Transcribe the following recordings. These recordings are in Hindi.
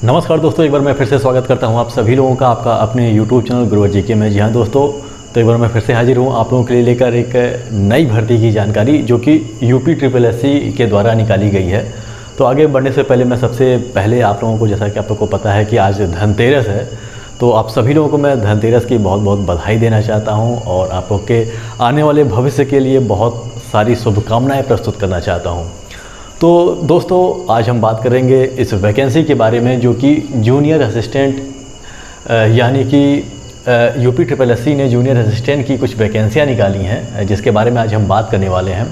नमस्कार दोस्तों, एक बार मैं फिर से स्वागत करता हूं आप सभी लोगों का आपका अपने YouTube चैनल गुरुवर जीके में। जी हाँ दोस्तों, तो एक बार मैं फिर से हाजिर हूं आप लोगों के लिए लेकर एक नई भर्ती की जानकारी जो कि UPSSC के द्वारा निकाली गई है। तो आगे बढ़ने से पहले मैं सबसे पहले आप लोगों को, जैसा कि आप लोगों को पता है कि आज धनतेरस है, तो आप सभी लोगों को मैं धनतेरस की बहुत बहुत बधाई देना चाहता हूँ और आप लोग के आने वाले भविष्य के लिए बहुत सारी शुभकामनाएँ प्रस्तुत करना चाहता हूँ। तो दोस्तों, आज हम बात करेंगे इस वैकेंसी के बारे में जो कि जूनियर असिस्टेंट यानी कि UPSSC ने जूनियर असिस्टेंट की कुछ वैकेंसियां निकाली हैं, जिसके बारे में आज हम बात करने वाले हैं।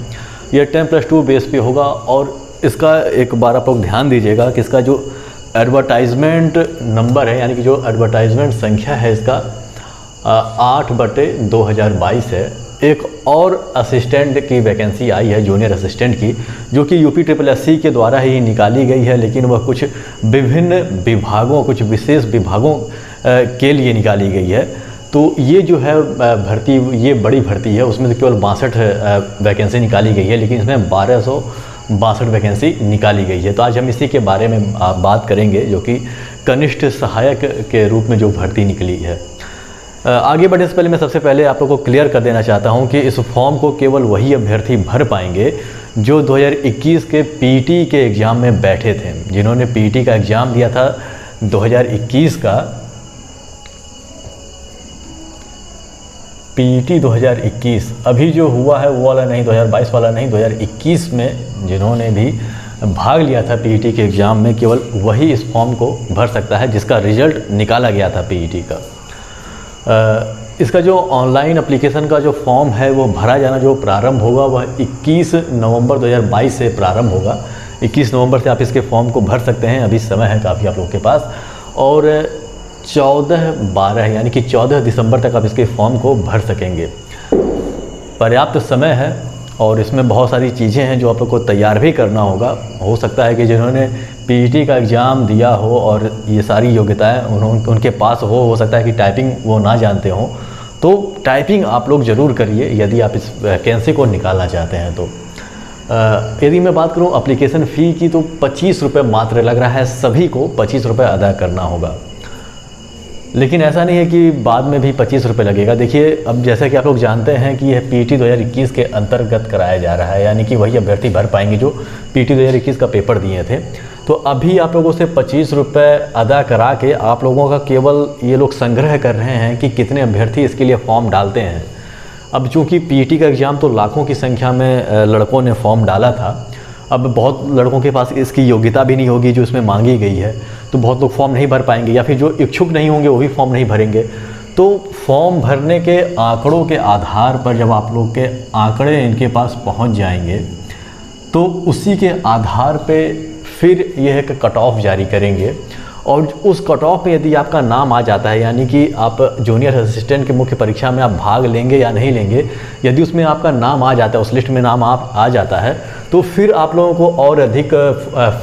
यह 10+2 बेस पे होगा और इसका एक बार आप लोग ध्यान दीजिएगा कि इसका जो एडवर्टाइजमेंट नंबर है, यानी कि जो एडवर्टाइजमेंट संख्या है, इसका 8/2022 है। एक और असिस्टेंट की वैकेंसी आई है जूनियर असिस्टेंट की, जो कि UPSSC के द्वारा ही निकाली गई है, लेकिन वह कुछ विभिन्न विभागों, कुछ विशेष विभागों के लिए निकाली गई है। तो ये जो है भर्ती, ये बड़ी भर्ती है, उसमें केवल 62 वैकेंसी निकाली गई है, लेकिन इसमें 1262 वैकेंसी निकाली गई है। तो आज हम इसी के बारे में बात करेंगे, जो कि कनिष्ठ सहायक के रूप में जो भर्ती निकली है। आगे बढ़ने से पहले मैं सबसे पहले आप लोगों को क्लियर कर देना चाहता हूं कि इस फॉर्म को केवल वही अभ्यर्थी भर पाएंगे जो 2021 के पीटी के एग्ज़ाम में बैठे थे। जिन्होंने पीटी का एग्ज़ाम दिया था 2021 का, पीटी 2021 अभी जो हुआ है वो वाला नहीं, 2022 वाला नहीं, 2021 में जिन्होंने भी भाग लिया था पीटी के एग्ज़ाम में, केवल वही इस फॉर्म को भर सकता है जिसका रिजल्ट निकाला गया था पीटी का। इसका जो ऑनलाइन एप्लीकेशन का जो फॉर्म है वो भरा जाना जो प्रारंभ होगा वह 21 नवंबर 2022 से प्रारंभ होगा। 21 नवंबर से आप इसके फॉर्म को भर सकते हैं, अभी समय है काफ़ी आप लोगों के पास। और 14/12 यानी कि 14 दिसंबर तक आप इसके फॉर्म को भर सकेंगे। पर्याप्त समय है और इसमें बहुत सारी चीज़ें हैं जो आप लोग को तैयार भी करना होगा। हो सकता है कि जिन्होंने पीटी का एग्ज़ाम दिया हो और ये सारी योग्यताएं उनके पास हो सकता है कि टाइपिंग वो ना जानते हों, तो टाइपिंग आप लोग ज़रूर करिए यदि आप इस वैकेंसी को निकालना चाहते हैं। तो यदि मैं बात करूं एप्लीकेशन फ़ी की, तो 25 रुपये मात्र लग रहा है, सभी को 25 रुपये अदा करना होगा। लेकिन ऐसा नहीं है कि बाद में भी 25 रुपये लगेगा। देखिए, अब जैसा कि आप लोग जानते हैं कि यह पीटी 2021 के अंतर्गत कराया जा रहा है, यानी कि वही अभ्यर्थी भर पाएंगे जो पीटी 2021 का पेपर दिए थे। तो अभी आप लोगों से 25 रुपये अदा करा के आप लोगों का केवल ये लोग संग्रह कर रहे हैं कि कितने अभ्यर्थी इसके लिए फॉर्म डालते हैं। अब चूँकि पीटी का एग्ज़ाम तो लाखों की संख्या में लड़कों ने फॉर्म डाला था, अब बहुत लड़कों के पास इसकी योग्यता भी नहीं होगी जो इसमें मांगी गई है, तो बहुत लोग फॉर्म नहीं भर पाएंगे, या फिर जो इच्छुक नहीं होंगे वो भी फॉर्म नहीं भरेंगे। तो फॉर्म भरने के आंकड़ों के आधार पर जब आप लोग के आंकड़े इनके पास पहुंच जाएंगे, तो उसी के आधार पे फिर यह एक कट ऑफ जारी करेंगे। और उस कट ऑफ में यदि आपका नाम आ जाता है, यानी कि आप जूनियर असिस्टेंट की मुख्य परीक्षा में आप भाग लेंगे या नहीं लेंगे, यदि उसमें आपका नाम आ जाता है, उस लिस्ट में नाम आप आ जाता है, तो फिर आप लोगों को और अधिक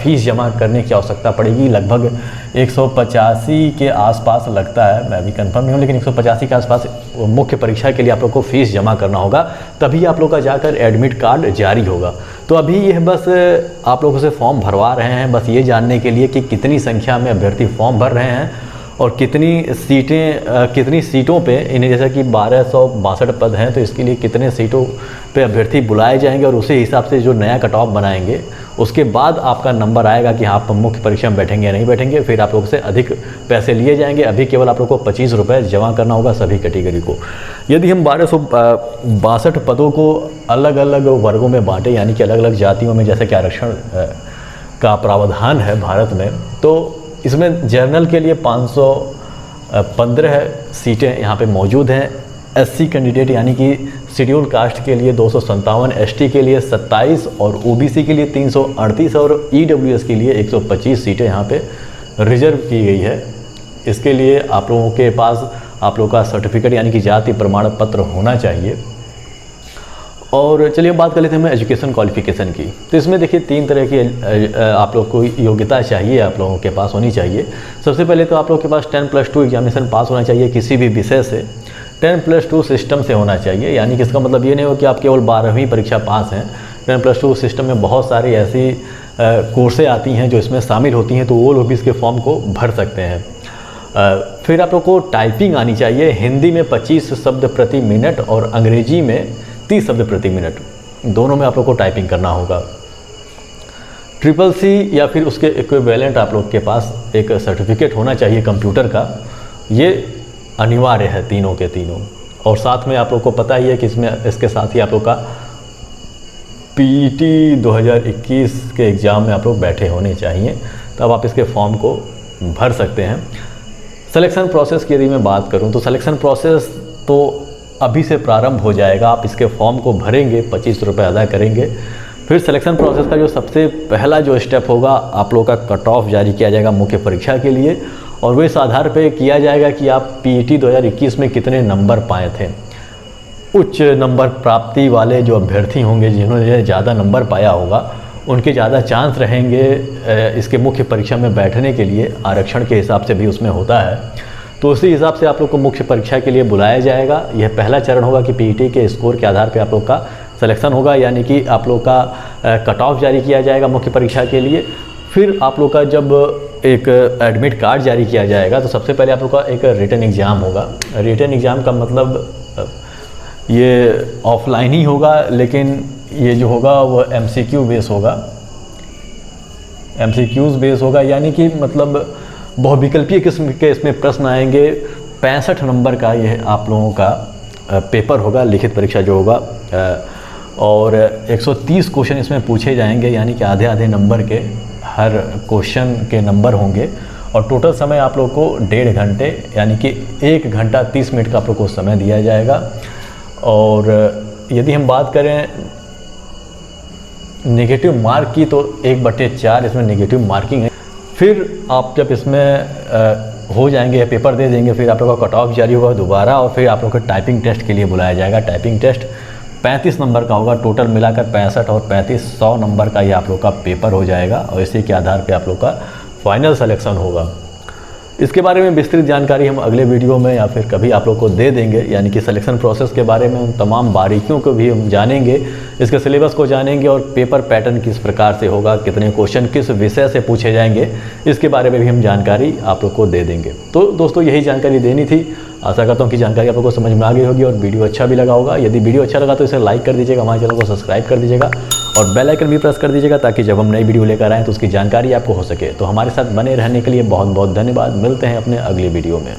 फीस जमा करने की आवश्यकता पड़ेगी। लगभग 185 के आसपास लगता है, मैं अभी कंफर्म नहीं हूँ, लेकिन 185 के आसपास मुख्य परीक्षा के लिए आप लोग को फीस जमा करना होगा, तभी आप लोग का जाकर एडमिट कार्ड जारी होगा। तो अभी यह बस आप लोगों से फॉर्म भरवा रहे हैं, बस ये जानने के लिए कि कितनी संख्या में अभ्यर्थी फॉर्म भर रहे हैं और कितनी सीटों पे इन्हें, जैसा कि 1262 पद हैं, तो इसके लिए कितने सीटों पे अभ्यर्थी बुलाए जाएंगे और उसी हिसाब से जो नया कट ऑफ बनाएंगे, उसके बाद आपका नंबर आएगा कि आप मुख्य परीक्षा में बैठेंगे या नहीं बैठेंगे। फिर आप लोग से अधिक पैसे लिए जाएंगे। अभी केवल आप लोग को 25 रुपये जमा करना होगा सभी कैटेगरी को। यदि हम 1262 पदों को अलग अलग वर्गों में बांटें, यानी कि अलग अलग जातियों में, जैसे कि आरक्षण का प्रावधान है भारत में, तो इसमें जर्नल के लिए 515 सीटें यहाँ पे मौजूद हैं। SC कैंडिडेट यानी कि शेड्यूल कास्ट के लिए 257, ST के लिए 27 और OBC के लिए 338 और EWS के लिए 125 सीटें यहाँ पे रिजर्व की गई है। इसके लिए आप लोगों के पास आप लोगों का सर्टिफिकेट यानी कि जाति प्रमाण पत्र होना चाहिए। और चलिए बात कर लेते हैं एजुकेशन क्वालिफिकेशन की। तो इसमें देखिए 3 तरह की आप लोग को योग्यता चाहिए, आप लोगों के पास होनी चाहिए। सबसे पहले तो आप लोग के पास 10+2 एग्जामिनेशन पास होना चाहिए किसी भी विषय से। 10+2 सिस्टम से होना चाहिए, यानी कि इसका मतलब ये नहीं हो कि आप केवल 12वीं परीक्षा पास हैं। 10+2 सिस्टम में बहुत सारी ऐसी कोर्सें आती हैं जो इसमें शामिल होती हैं, तो वो लोग भी इसके फॉर्म को भर सकते हैं। फिर आप लोग को टाइपिंग आनी चाहिए। हिंदी में 25 शब्द प्रति मिनट और अंग्रेजी में 30 शब्द प्रति मिनट, दोनों में आप लोग को टाइपिंग करना होगा। CCC या फिर उसके इक्विवेलेंट आप लोग के पास एक सर्टिफिकेट होना चाहिए कंप्यूटर का, ये अनिवार्य है तीनों के तीनों। और साथ में आप लोग को पता ही है कि इसके साथ ही आप लोग का PET 2021 के एग्ज़ाम में आप लोग बैठे होने चाहिए, तब आप इसके फॉर्म को भर सकते हैं। सिलेक्शन प्रोसेस की यदि मैं बात करूं तो सिलेक्शन प्रोसेस तो अभी से प्रारंभ हो जाएगा। आप इसके फॉर्म को भरेंगे, 25 रुपये अदा करेंगे। फिर सिलेक्शन प्रोसेस का जो सबसे पहला जो स्टेप होगा, आप लोग का कट ऑफ जारी किया जाएगा मुख्य परीक्षा के लिए, और वो इस आधार पे किया जाएगा कि आप PET 2021 में कितने नंबर पाए थे। उच्च नंबर प्राप्ति वाले जो अभ्यर्थी होंगे, जिन्होंने ज़्यादा नंबर पाया होगा, उनके ज़्यादा चांस रहेंगे इसके मुख्य परीक्षा में बैठने के लिए। आरक्षण के हिसाब से भी उसमें होता है, तो उसी हिसाब से आप लोग को मुख्य परीक्षा के लिए बुलाया जाएगा। यह पहला चरण होगा कि PET के स्कोर के आधार पर आप लोग का सिलेक्शन होगा, यानी कि आप लोग का कट ऑफ जारी किया जाएगा मुख्य परीक्षा के लिए। फिर आप लोग का जब एक एडमिट कार्ड जारी किया जाएगा, तो सबसे पहले आप लोग का एक रिटन एग्ज़ाम होगा। रिटन एग्ज़ाम का मतलब ये ऑफलाइन ही होगा, लेकिन ये जो होगा वो MCQ बेस होगा। MCQs बेस होगा, यानी कि मतलब बहुविकल्पीय किस्म के इसमें प्रश्न आएंगे। 65 नंबर का ये आप लोगों का पेपर होगा, लिखित परीक्षा जो होगा, और 130 क्वेश्चन इसमें पूछे जाएंगे, यानी कि आधे आधे नंबर के हर क्वेश्चन के नंबर होंगे। और टोटल समय आप लोग को 1.5 घंटे, यानी कि 1 घंटा 30 मिनट का आप लोग को समय दिया जाएगा। और यदि हम बात करें नेगेटिव मार्क की, तो 1/4 इसमें नेगेटिव मार्किंग है। फिर आप जब इसमें हो जाएंगे, पेपर दे देंगे, फिर आप लोग का कट ऑफ जारी होगा दोबारा, और फिर आप लोग को टाइपिंग टेस्ट के लिए बुलाया जाएगा। टाइपिंग टेस्ट 35 नंबर का होगा, टोटल मिलाकर 65 और 35 100 नंबर का ये आप लोग का पेपर हो जाएगा, और इसी के आधार पे आप लोग का फाइनल सिलेक्शन होगा। इसके बारे में विस्तृत जानकारी हम अगले वीडियो में या फिर कभी आप लोग को दे देंगे, यानी कि सिलेक्शन प्रोसेस के बारे में उन तमाम बारीकियों को भी हम जानेंगे, इसके सिलेबस को जानेंगे, और पेपर पैटर्न किस प्रकार से होगा, कितने क्वेश्चन किस विषय से पूछे जाएंगे, इसके बारे में भी हम जानकारी आप लोग को दे देंगे। तो दोस्तों, यही जानकारी देनी थी। आशा करता हूँ कि जानकारी आप लोग को समझ में आ गई होगी और वीडियो अच्छा भी लगा होगा। यदि वीडियो अच्छा लगा तो इसे लाइक कर दीजिएगा, हमारे चैनल को सब्सक्राइब कर दीजिएगा, और बेल आइकन भी प्रेस कर दीजिएगा, ताकि जब हम नई वीडियो लेकर आएँ तो उसकी जानकारी आपको हो सके। तो हमारे साथ बने रहने के लिए बहुत बहुत धन्यवाद। मिलते हैं अपने अगली वीडियो में।